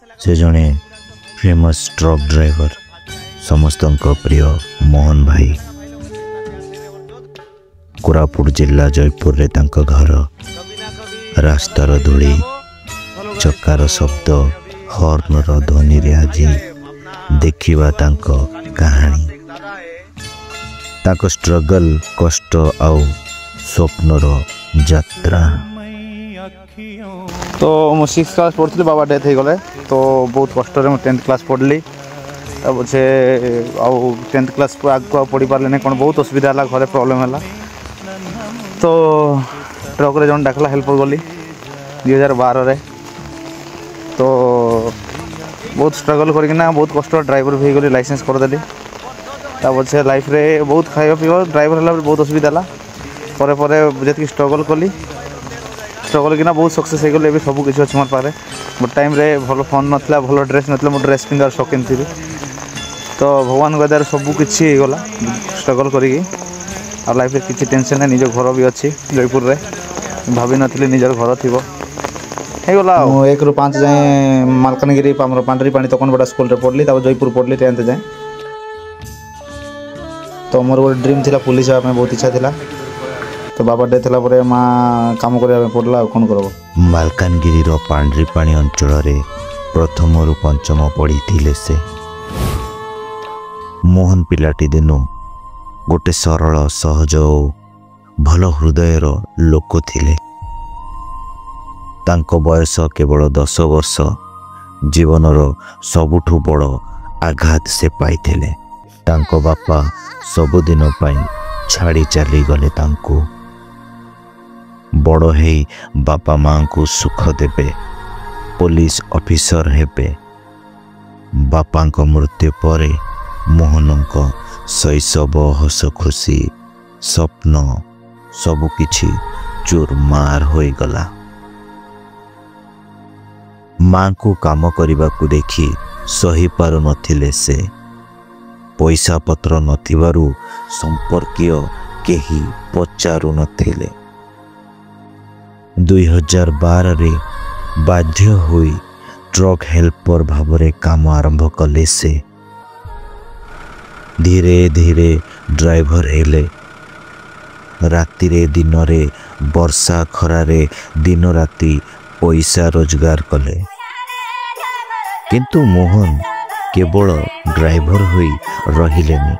से जड़े famous truck driver समस्त प्रिय मोहन भाई कोरापुट जिला जयपुर रे तांका घर रास्तार धूली चक्कार शब्द हॉर्न रो ध्वनि रे आज देखिबा तांको कहानी तांको स्ट्रगल कष्ट आउ स्वप्नर यात्रा। तो मु 6th क्लास पढ़ी बाबा डेथ हो गले तो बहुत कष्ट 10th क्लास पढ़ली तब से आउ 10th क्लास आगे पढ़ी पारे नहीं कौन बहुत असुविधा है घरे प्रॉब्लम है तो ट्रक रे जन डाकला हेल्पर गली 2012 रे तो बहुत स्ट्रगल करना बहुत कष्ट ड्राइवर भी गली लाइसेंस करदेली तब से लाइफ रे बहुत खाଇବା पीवा ड्राइवर है बहुत असुविधा है पर जी स्ट्रगल कली स्ट्रगल किना बहुत सक्सेस हो गले सब किसी अच्छे मोर पारे बट टाइम रे भल फोन नाला भल ड्रेस नाला मो ड्रेस पिंधार शौकीन थी तो भगवान गदार सब किसी गला स्ट्रगल करी लाइफ रे किसी टेंशन नहीं निज घर भी अच्छी जयपुर रे भाभी नी निजर घर थी होगला 1 ରୁ 5 जाए मालकानगिरी पांडरी पानी तकन बड़ा स्कूल रे पढ़ली तब जयपुर पढ़ली 10th जाए तो मोर गोटे ड्रीम थिला पुलिस हाँ बहुत इच्छा थिला तो बाबा डेथ होला परे माँ काम करबा पड़ला कौन करब। मालकानगिरी रो पांडरी पानी अंचल रे प्रथम रु पंचम पढ़ी थिले से मोहन पिलाटी दिनु गोटे सरल सहज भल हृदयर लोक थिले तांको बयस केवल 10 वर्ष जीवनर सबुठु बड़ आघात से पाइथिले तांको बापा सबुदिन पाई छाड़ी चली गले तांको बड़ है बापा माँ को सुख देबे पुलिस ऑफिसर हेबे बापा को मृत्यु पर मोहन को शैशव हस खुशी स्वप्न सबु किछि चूरमार हो गला। माँ को काम करने को देखी सही पारु नथिले से पैसा पत्र नथिबारु संपर्कीय केही पचारु नथिले 2012 रे बाध्य होई ट्रक हेल्पर भावरे काम आरंभ कले से धीरे धीरे ड्राइवर हेले राति रे दिन रे वर्षा खरारे दिन राति पैसा रोजगार कले किंतु मोहन केवल ड्राइवर होई रहिलेनी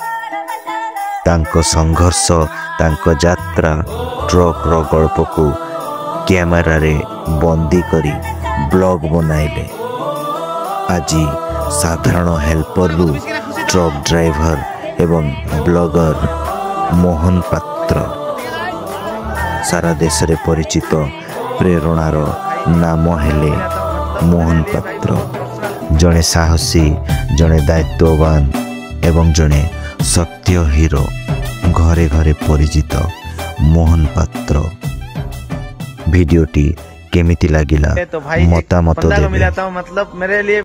तांको संघर्ष तांको यात्रा ट्रक रो गल्प को कैमरा रे बंदी करी ब्लॉग बनाइले आज साधारण हेल्पर रु ट्रक ड्राइवर एवं ब्लॉगर मोहन पात्र सारा देश रे परिचित प्रेरणार नाम हेले मोहन पात्र जड़े साहसी जड़े दायित्ववान एवं जड़े सत्य हीरो घरे घरे परिचित मोहन पात्र वीडियोटी केमिति लागिला मतामत देबे।